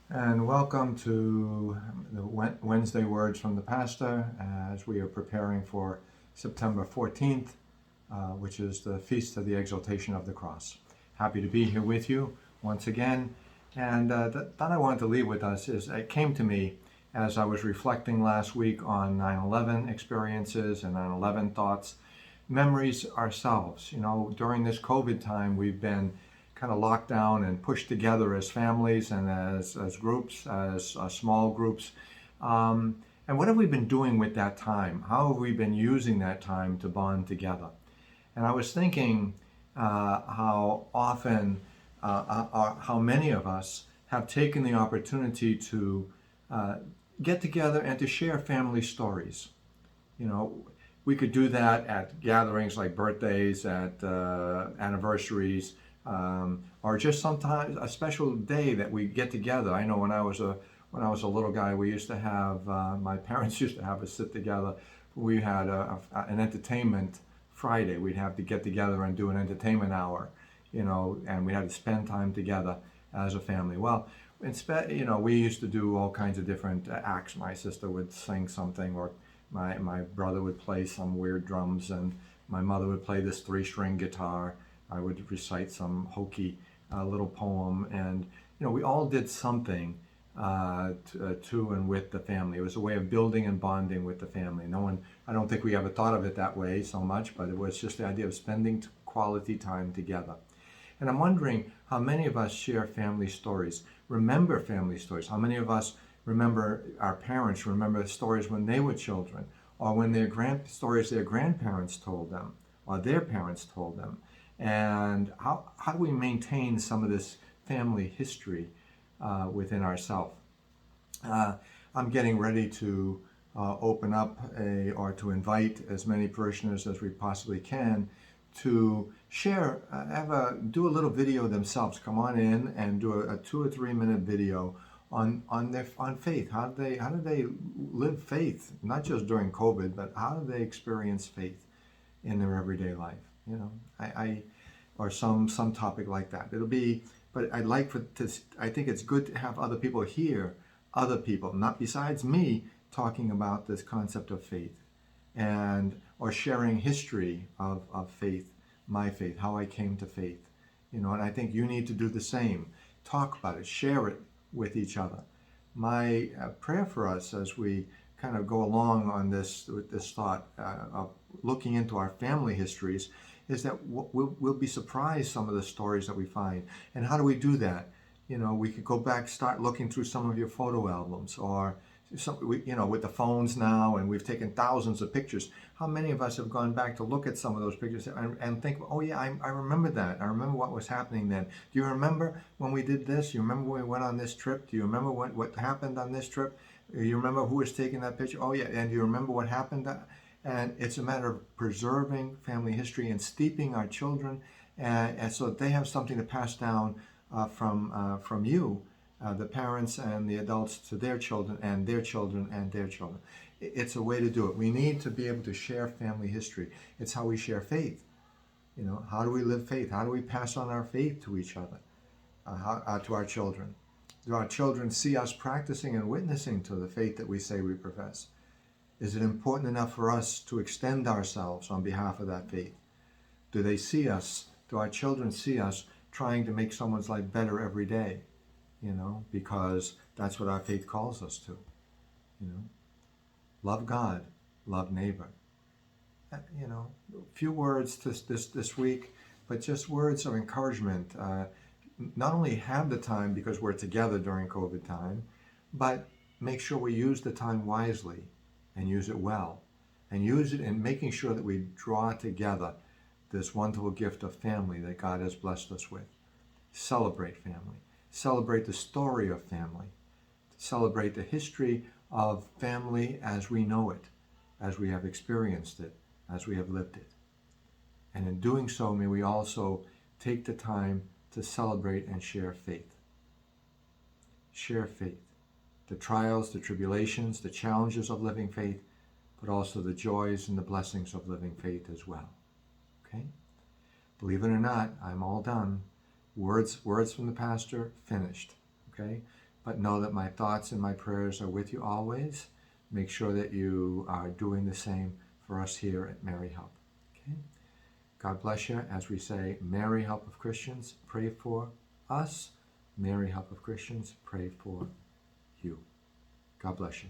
And welcome to the Wednesday Words from the Pastor as we are preparing for September 14th, which is the Feast of the Exaltation of the Cross. Happy to be here with you once again. And that I wanted to leave with us is it came to me as I was reflecting last week on 9/11 experiences and 9/11 thoughts, memories ourselves. You know, during this COVID time, we've been kind of locked down and pushed together as families and as groups, as small groups. And what have we been doing with that time? How have we been using that time to bond together? And I was thinking how often, how many of us have taken the opportunity to get together and to share family stories. You know, we could do that at gatherings like birthdays, at anniversaries, or just sometimes a special day that we get together. I know when I was a little guy, we used to have my parents used to have us sit together. We had an entertainment Friday. We'd have to get together and do an entertainment hour, you know, and we had to spend time together as a family. Well, you know, we used to do all kinds of different acts. My sister would sing something, or my brother would play some weird drums, and my mother would play this three-string guitar. I would recite some hokey little poem, and you know, we all did something to and with the family. It was a way of building and bonding with the family. No one, I don't think we ever thought of it that way so much, but it was just the idea of spending quality time together. And I'm wondering how many of us share family stories, remember family stories. How many of us remember our parents, remember stories when they were children, or when stories their grandparents told them, or their parents told them. And how do we maintain some of this family history within ourselves? I'm getting ready to open up or to invite as many parishioners as we possibly can to share, do a little video themselves. Come on in and do a 2 or 3 minute video on faith. How do they live faith? Not just during COVID, but how do they experience faith in their everyday life? You know, or some topic like that. It'll be, but I'd like I think it's good to have other people hear other people, not besides me, talking about this concept of faith, and or sharing history of faith, my faith, how I came to faith. You know, and I think you need to do the same. Talk about it, share it with each other. My prayer for us as we kind of go along on this with this thought of looking into our family histories is that we'll be surprised some of the stories that we find. And how do we do that? You know, we could go back, start looking through some of your photo albums, or you know, with the phones now, and we've taken thousands of pictures. How many of us have gone back to look at some of those pictures and think, oh yeah, I remember that. I remember what was happening then. Do you remember when we did this? You remember when we went on this trip? Do you remember what happened on this trip? You remember who was taking that picture? Oh yeah, and do you remember what happened? And it's a matter of preserving family history and steeping our children, and so that they have something to pass down from you, the parents and the adults, to their children and their children and their children. It's a way to do it. We need to be able to share family history. It's how we share faith. You know, how do we live faith? How do we pass on our faith to each other, to our children? Do our children see us practicing and witnessing to the faith that we say we profess? Is it important enough for us to extend ourselves on behalf of that faith? Do they see us, do our children see us trying to make someone's life better every day? You know, because that's what our faith calls us to. You know, love God, love neighbor. You know, a few words this week, but just words of encouragement. Not only have the time because we're together during COVID time, but make sure we use the time wisely and use it well, and use it in making sure that we draw together this wonderful gift of family that God has blessed us with. Celebrate family. Celebrate the story of family. Celebrate the history of family as we know it, as we have experienced it, as we have lived it. And in doing so, may we also take the time to celebrate and share faith. Share faith. The trials, the tribulations, the challenges of living faith, but also the joys and the blessings of living faith as well. Okay? Believe it or not, I'm all done. Words from the pastor, finished. Okay? but know that my thoughts and my prayers are with you always. Make sure that you are doing the same for us here at Mary Help. Okay? God bless you. As we say, Mary Help of Christians, pray for us. Mary Help of Christians, pray for you. God bless you.